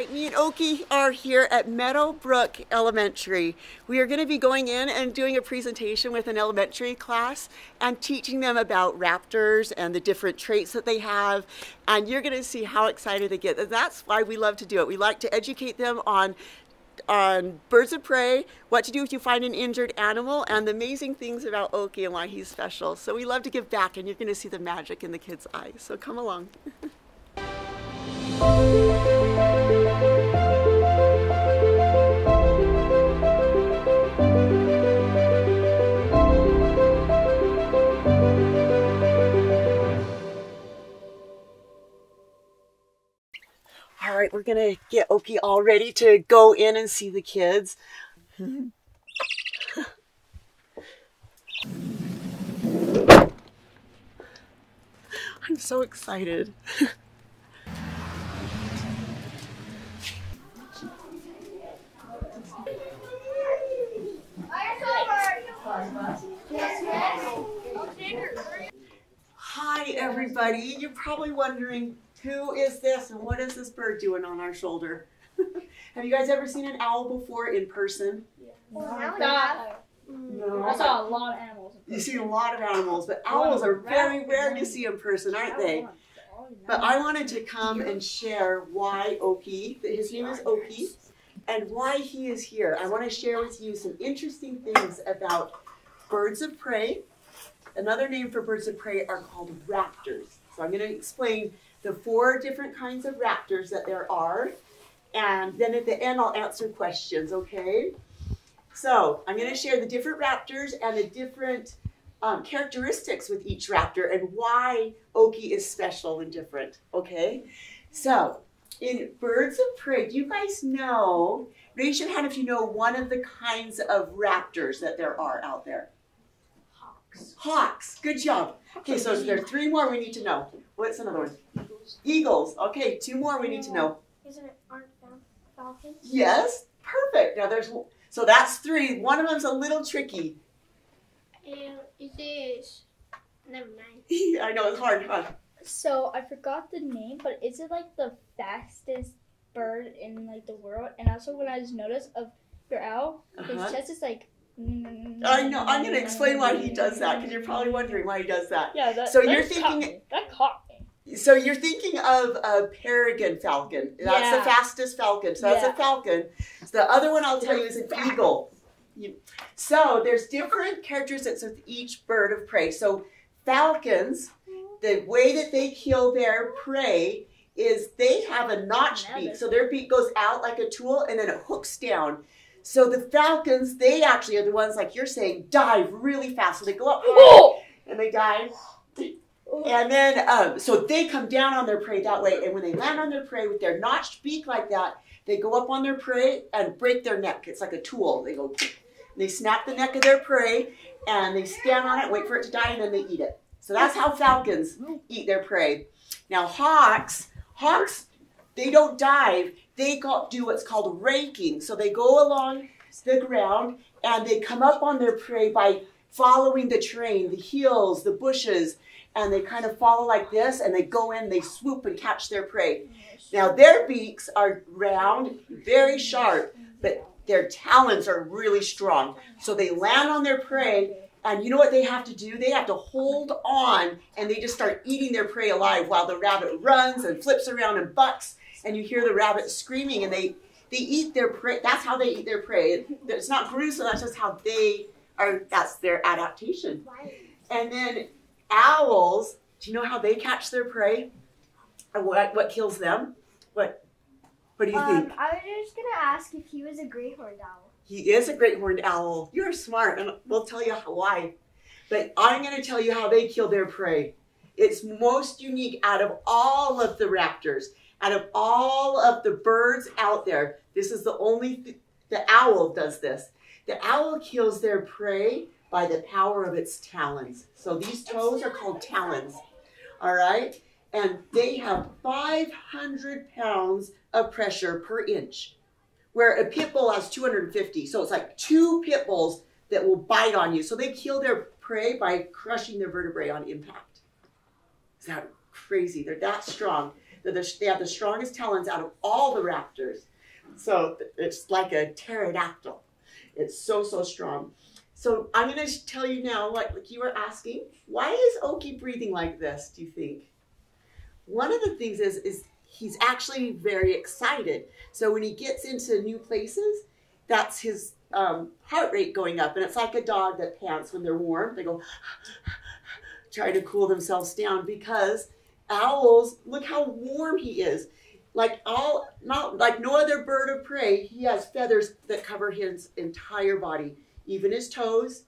right, me and Oaky are here at Meadowbrook Elementary. We are going to be going in and doing a presentation with an elementary class and teaching them about raptors and the different traits that they have. And you're going to see how excited they get. And that's why we love to do it. We like to educate them on birds of prey, what to do if you find an injured animal, and the amazing things about Oaky and why he's special. So we love to give back, and you're going to see the magic in the kids' eyes. So come along. All right, we're gonna get Oaky all ready to go in and see the kids. I'm so excited. Hi, everybody. You're probably wondering, who is this and what is this bird doing on our shoulder? Have you guys ever seen an owl before in person? No. No. I saw a lot of animals. You've seen a lot of animals, but owls are very rare to see in person, aren't they? But I wanted to come and share why Oaky, his name is Oaky, and why he is here. I want to share with you some interesting things about birds of prey. Another name for birds of prey are called raptors. So I'm going to explain the 4 different kinds of raptors that there are, and then at the end I'll answer questions, okay? So I'm going to share the different raptors and the different characteristics with each raptor and why Oaky is special and different, okay? So in birds of prey, do you guys know, raise your hand if you know one of the kinds of raptors that there are out there? Hawks. Hawks, good job. Okay, so there are 3 more we need to know. What's another one? Eagles. Okay, 2 more we need to know. Aren't falcons? Yes, perfect. Now so that's 3. One of them's a little tricky. And it is, never mind. I know, it's hard, huh? So I forgot the name, but is it like the fastest bird in like the world? And also when I just noticed of your owl, his chest is like. I know. I'm going to explain why he does that because you're probably wondering why he does that. Yeah. So you're thinking. That caught me. So you're thinking of a peregrine falcon. That's the fastest falcon. So that's a falcon. So the other one I'll tell you is an eagle. So there's different characteristics with each bird of prey. So falcons, the way that they kill their prey is they have a notched beak. So their beak goes out like a tool and then it hooks down. So the falcons, they actually are the ones, like you're saying, dive really fast. So they go up high and they dive. And then, so they come down on their prey that way. And when they land on their prey with their notched beak like that, they go up on their prey and break their neck. It's like a tool. They go, they snap the neck of their prey and they stand on it, wait for it to die, and then they eat it. So that's how falcons eat their prey. Now hawks, they don't dive. They do what's called raking. So they go along the ground and they come up on their prey by following the terrain, the hills, the bushes, and they kind of follow like this and they go in, they swoop and catch their prey. Now their beaks are round, very sharp, but their talons are really strong. So they land on their prey and you know what they have to do? They have to hold on and they just start eating their prey alive while the rabbit runs and flips around and bucks. And you hear the rabbit screaming, and they eat their prey. That's how they eat their prey. It's not gruesome. That's just how they are. That's their adaptation. And then owls. Do you know how they catch their prey? Or what kills them? What do you think? I was just gonna ask if he was a great horned owl. He is a great horned owl. You're smart, and we'll tell you why. But I'm going to tell you how they kill their prey. It's most unique out of all of the raptors. Out of all of the birds out there, this is the only, the owl does this. The owl kills their prey by the power of its talons. So these toes are called talons, all right? And they have 500 pounds of pressure per inch, where a pit bull has 250. So it's like 2 pit bulls that will bite on you. So they kill their prey by crushing their vertebrae on impact. Is that crazy? They're that strong. They have the strongest talons out of all the raptors. So it's like a pterodactyl. It's so, so strong. So I'm going to tell you now, like you were asking, why is Oaky breathing like this, do you think? One of the things is he's actually very excited. So when he gets into new places, that's his heart rate going up. And it's like a dog that pants when they're warm. They go, try to cool themselves down, because owls, look how warm he is. Like not like no other bird of prey, he has feathers that cover his entire body, even his toes,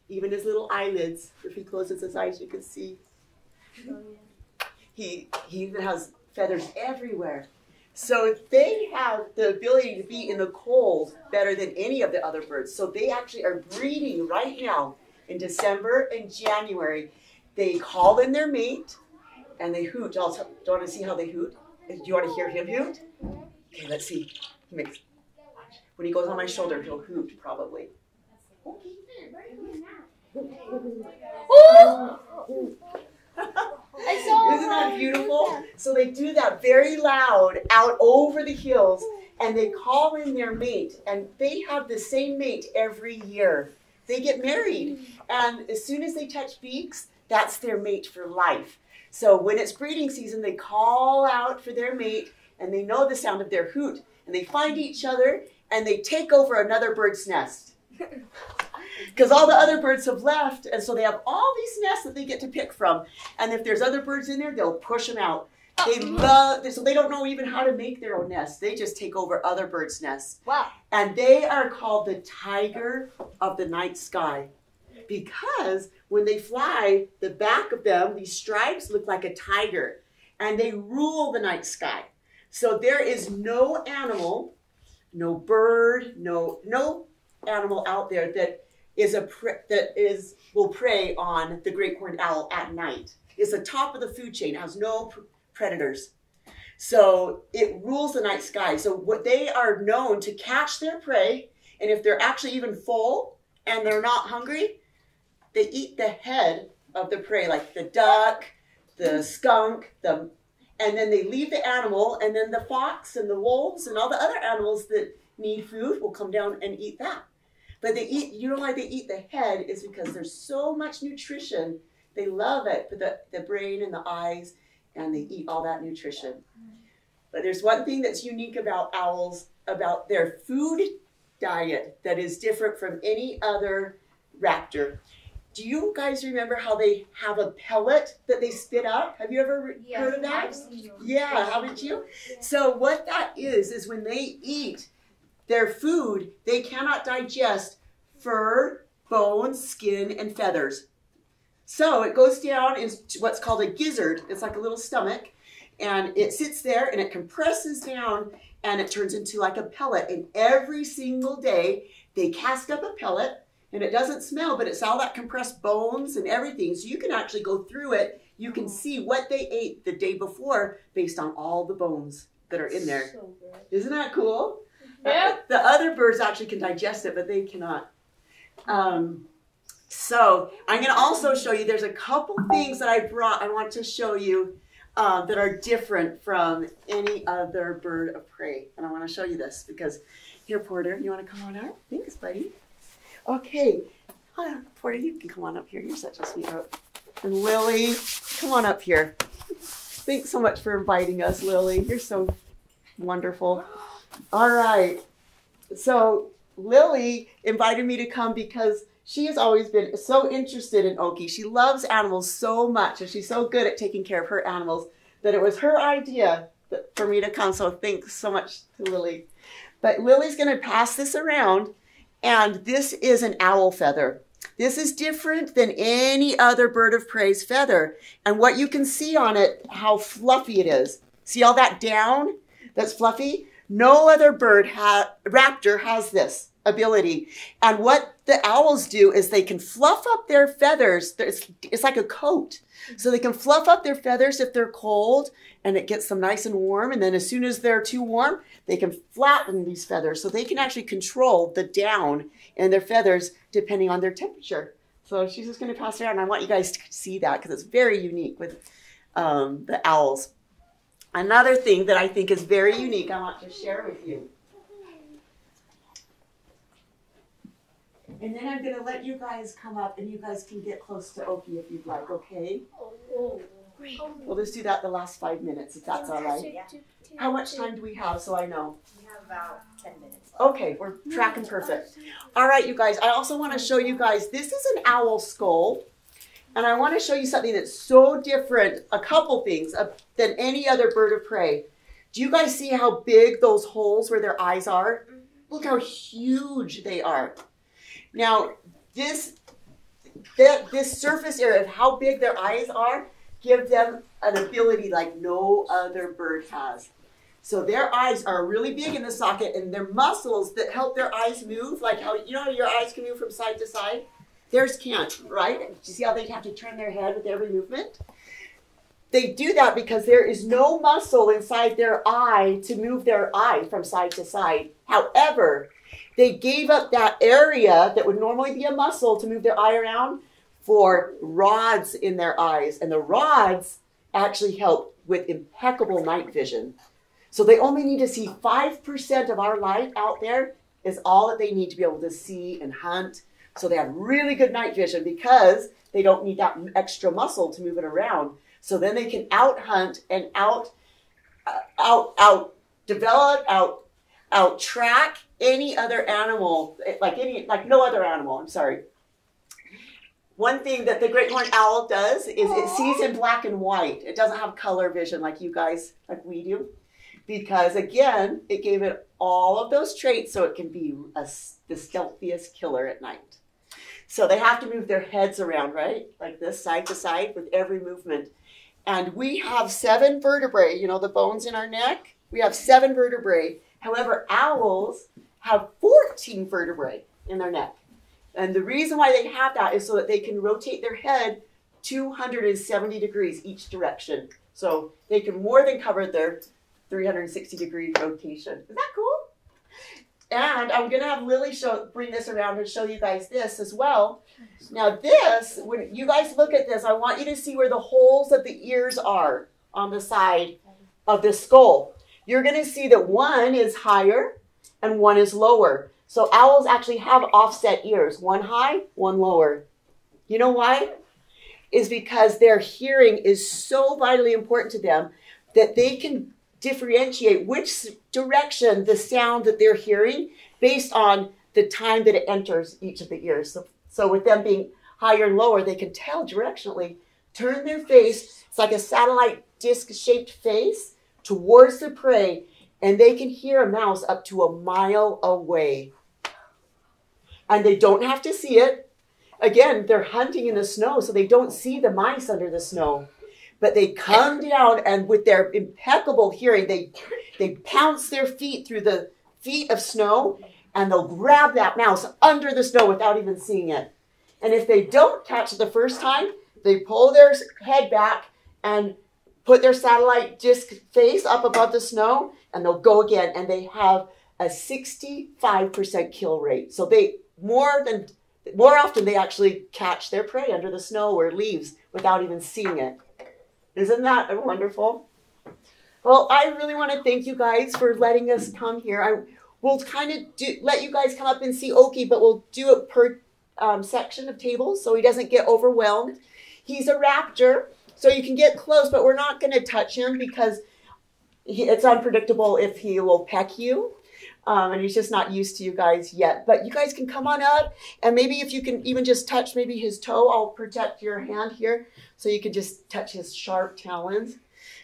even his little eyelids. If he closes his eyes, you can see. Oh, yeah. He even has feathers everywhere. So they have the ability to be in the cold better than any of the other birds. So they actually are breeding right now in December and January. They call in their mate and they hoot. Do you want to see how they hoot? Do you want to hear him hoot? Okay, let's see. When he goes on my shoulder, he'll hoot probably. Oh! I saw. Isn't that beautiful? So they do that very loud out over the hills, and they call in their mate, and they have the same mate every year. They get married, and as soon as they touch beaks, that's their mate for life. So when it's breeding season, they call out for their mate, and they know the sound of their hoot, and they find each other, and they take over another bird's nest. Because all the other birds have left, and so they have all these nests that they get to pick from. And if there's other birds in there, they'll push them out. They love, so they don't know even how to make their own nests. They just take over other birds' nests. Wow. And they are called the tiger of the night sky. Because when they fly, the back of them, these stripes look like a tiger. And they rule the night sky. So there is no animal, no bird, no animal out there that will prey on the great horned owl at night. It's the top of the food chain. It has no predators. So it rules the night sky. So what they are known to catch their prey, and if they're actually even full and they're not hungry, they eat the head of the prey, like the duck, the skunk, and then they leave the animal, and then the fox and the wolves and all the other animals that need food will come down and eat that. But they eat, you know why they eat the head is because there's so much nutrition. They love it, for the brain and the eyes, and they eat all that nutrition. But there's one thing that's unique about owls, about their food diet that is different from any other raptor. Do you guys remember how they have a pellet that they spit up? Have you ever heard of that? Yeah, haven't you? So what that is when they eat their food, they cannot digest fur, bones, skin, and feathers. So it goes down in what's called a gizzard. It's like a little stomach, and it sits there and it compresses down and it turns into like a pellet. And every single day they cast up a pellet, and it doesn't smell, but it's all that compressed bones and everything. So you can actually go through it. You can see what they ate the day before based on all the bones that are in there. So isn't that cool? Yeah. The other birds actually can digest it, but they cannot. So I'm going to also show you, there's a couple things that I want to show you that are different from any other bird of prey. And I want to show you this because, here, Porter, you want to come on up? Thanks, buddy. Okay. Porter, you can come on up here. You're such a sweetheart. And Lily, come on up here. Thanks so much for inviting us, Lily. You're so wonderful. All right. So Lily invited me to come because she has always been so interested in Oaky. She loves animals so much, and she's so good at taking care of her animals that it was her idea for me to come. So thanks so much to Lily. But Lily's going to pass this around, and this is an owl feather. This is different than any other bird of prey's feather. And what you can see on it, how fluffy it is. See all that down that's fluffy? No other raptor has this ability. And what the owls do is they can fluff up their feathers. It's like a coat. So they can fluff up their feathers if they're cold, and it gets them nice and warm. And then as soon as they're too warm, they can flatten these feathers. So they can actually control the down in their feathers depending on their temperature. So she's just going to pass it around. And I want you guys to see that because it's very unique with the owls. Another thing that I think is very unique I want to share with you. And then I'm going to let you guys come up and you guys can get close to Oaky if you'd like, okay? We'll just do that the last 5 minutes if that's all right. Yeah. How much time do we have so I know? We have about 10 minutes. Okay, we're tracking perfect. All right, you guys, I also want to show you guys, this is an owl skull. And I want to show you something that's so different, a couple things, than any other bird of prey. Do you guys see how big those holes where their eyes are? Look how huge they are. Now, this surface area of how big their eyes are give them an ability like no other bird has. So their eyes are really big in the socket, and their muscles that help their eyes move, like how, you know how your eyes can move from side to side? Theirs can't, right? Do you see how they have to turn their head with every movement? They do that because there is no muscle inside their eye to move their eye from side to side. However, they gave up that area that would normally be a muscle to move their eye around for rods in their eyes. And the rods actually help with impeccable night vision. So they only need to see 5% of our light out there is all that they need to be able to see and hunt. So they have really good night vision because they don't need that extra muscle to move it around. So then they can out hunt and out track any other animal, like no other animal. I'm sorry. One thing that the great horned owl does is it sees in black and white. It doesn't have color vision like you guys, like we do. Because again, it gave it all of those traits so it can be the stealthiest killer at night. So they have to move their heads around, right? Like this, side to side with every movement. And we have 7 vertebrae, you know, the bones in our neck. We have 7 vertebrae. However, owls have 14 vertebrae in their neck. And the reason why they have that is so that they can rotate their head 270 degrees each direction. So they can more than cover their 360-degree rotation. Is that cool? And I'm going to have Lily bring this around and show you guys this as well. Now this, when you guys look at this, I want you to see where the holes of the ears are on the side of the skull. You're going to see that one is higher and one is lower. So owls actually have offset ears, one high, one lower. You know why? Is because their hearing is so vitally important to them that they can differentiate which direction the sound that they're hearing based on the time that it enters each of the ears. So with them being higher and lower, they can tell directionally, turn their face, it's like a satellite disc-shaped face, towards the prey, and they can hear a mouse up to a mile away. And they don't have to see it. Again, they're hunting in the snow, so they don't see the mice under the snow. But they come down, and with their impeccable hearing, they pounce their feet through the feet of snow, and they'll grab that mouse under the snow without even seeing it. And if they don't catch it the first time, they pull their head back and put their satellite disc face up above the snow, and they'll go again. And they have a 65% kill rate. So they more often they actually catch their prey under the snow or leaves without even seeing it. Isn't that wonderful? Well, I really want to thank you guys for letting us come here. We'll kind of let you guys come up and see Oaky, but we'll do it per section of tables so he doesn't get overwhelmed. He's a raptor, so you can get close, but we're not going to touch him because it's unpredictable if he will peck you. And he's just not used to you guys yet. But you guys can come on up, and maybe if you can even just touch maybe his toe, I'll protect your hand here so you can just touch his sharp talons.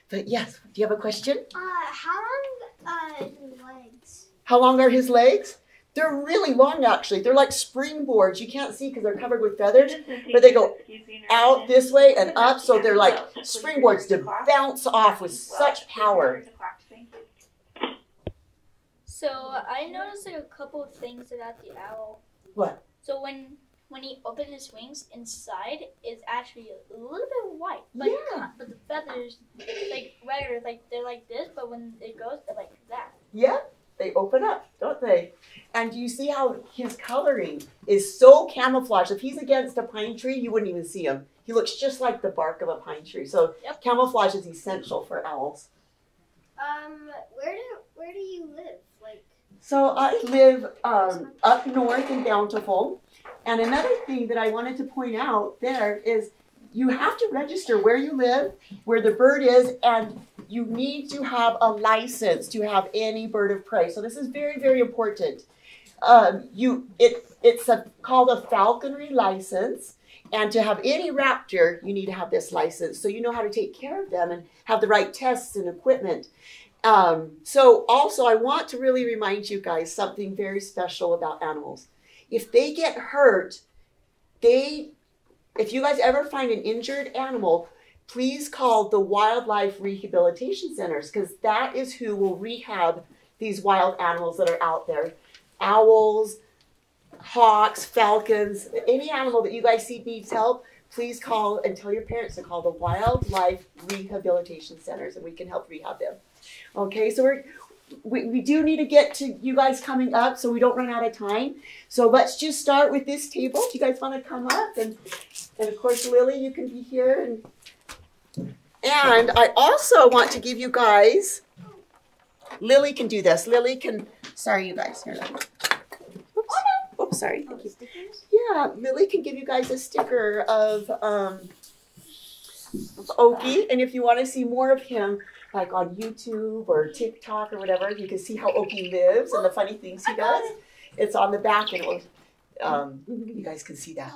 But yes, do you have a question? How long are his legs? How long are his legs? They're really long, actually. They're like springboards. You can't see because they're covered with feathers, but they go out this way and up, so they're like springboards to bounce off with such power. So I noticed like a couple of things about the owl. What? So when he opens his wings, inside is actually a little bit white, but but the feathers like regular, like they're like this, but when it goes, they're like that. Yeah, they open up, don't they? And you see how his coloring is so camouflaged. If he's against a pine tree, you wouldn't even see him. He looks just like the bark of a pine tree. So camouflage is essential for owls. Where do you live? Like. So I live up north in Bountiful. And another thing that I wanted to point out there is you have to register where you live, where the bird is, and you need to have a license to have any bird of prey. So this is very, very important. It's called a falconry license. And to have any raptor, you need to have this license. So you know how to take care of them and have the right tests and equipment. So also I want to really remind you guys something very special about animals. If they get hurt, if you guys ever find an injured animal, please call the wildlife rehabilitation centers, because that is who will rehab these wild animals that are out there. Owls, hawks, falcons, any animal that you guys see needs help, please call and tell your parents to call the wildlife rehabilitation centers, and we can help rehab them. Okay, so we do need to get to you guys coming up so we don't run out of time. So let's just start with this table. If you guys want to come up, and of course, Lily, you can be here. And I also want to give you guys, Lily can do this. Lily can, sorry you guys. Here, oops, sorry. Thank you. Yeah, Lily can give you guys a sticker of Oaky. And if you want to see more of him, like on YouTube or TikTok or whatever, you can see how Oaky lives and the funny things he does. It's on the back, and it will, you guys can see that.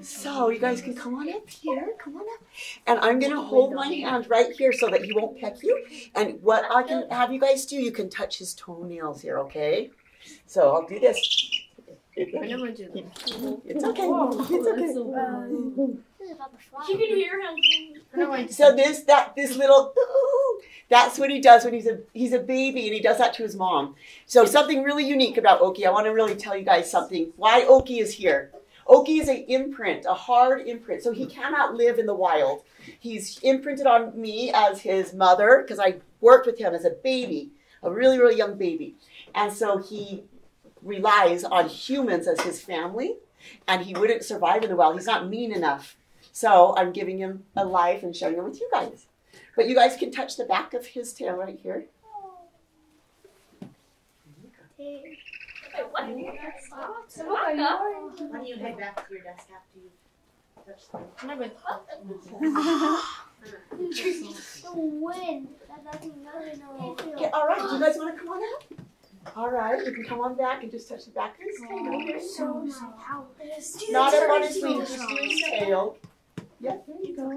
So you guys can come on up here, come on up. And I'm going to hold my hand right here so that he won't peck you. And what I can have you guys do, you can touch his toenails here, okay? So I'll do this. It's okay. It's okay. You can hear him. So this little, that's what he does when he's a baby, and he does that to his mom. So something really unique about Oaky. I want to really tell you guys something. Why Oaky is here. Oaky is an imprint, a hard imprint. So he cannot live in the wild. He's imprinted on me as his mother, because I worked with him as a baby, a really, really young baby. And so he relies on humans as his family, and he wouldn't survive in the wild. He's not mean enough. So I'm giving him a life and sharing it with you guys. But you guys can touch the back of his tail right here. Wait, what? When you head back to your desk after you touch them. The wind. Okay, all right, do you guys want to come on up? All right, you can come on back and just touch the back of his tail. Not up on his wings, just his tail. Yep, there you go.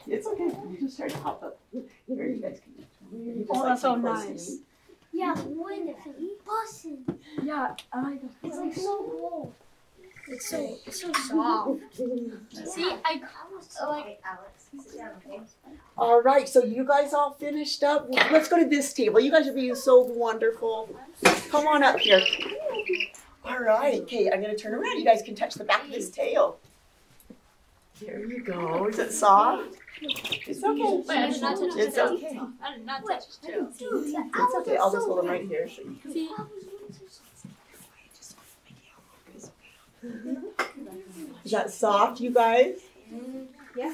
It's okay. You just start to pop up. Here, you guys can. Oh, that's so nice. Yeah, the wind is busting. Yeah, I like it. It's like so cold. It's so soft. See, I like Alex, sit down, okay? All right, so you guys all finished up. Let's go to this table. You guys are being so wonderful. Come on up here. All right, okay, I'm going to turn around. You guys can touch the back of his tail. There you go. Is it soft? It's okay. Wait, I did not touch his It's tail. okay. I did not touch his tail. It's okay. I'll just hold him right here. So you can... See? Is that soft, you guys? Yeah.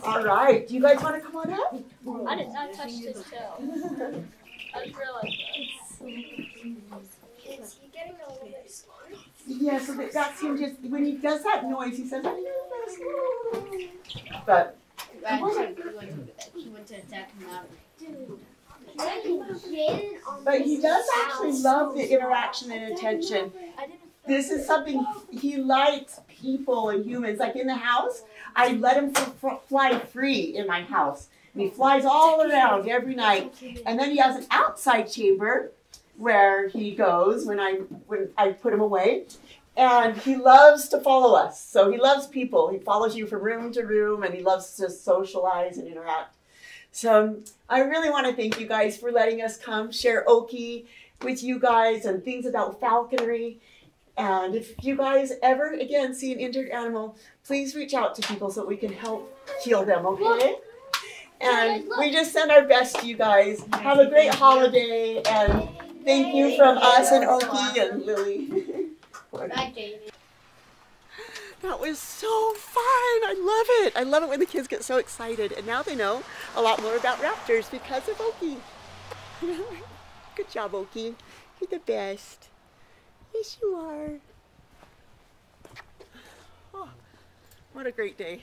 All right. Do you guys want to come on up? I did not touch his tail. I just realized that. Is he getting a little bit smaller? Yeah, so that's him just, when he does that noise, he says, but, He went to attack him out. but he does actually love the interaction and attention. This is something, he likes people and humans. Like in the house, I let him fly free in my house. And he flies all around every night. And then he has an outside chamber where he goes when I put him away. And he loves to follow us. So he loves people. He follows you from room to room, and he loves to socialize and interact. So I really want to thank you guys for letting us come share Oaky with you guys and things about falconry. And if you guys ever again see an injured animal, please reach out to people so we can help heal them, okay? And we just send our best to you guys. Have a great holiday, and thank you from us and Oaky and Lily. Bye, Jamie. That was so fun. I love it. I love it when the kids get so excited. And now they know a lot more about raptors because of Oaky. Good job, Oaky. You're the best. Yes, you are. Oh, what a great day.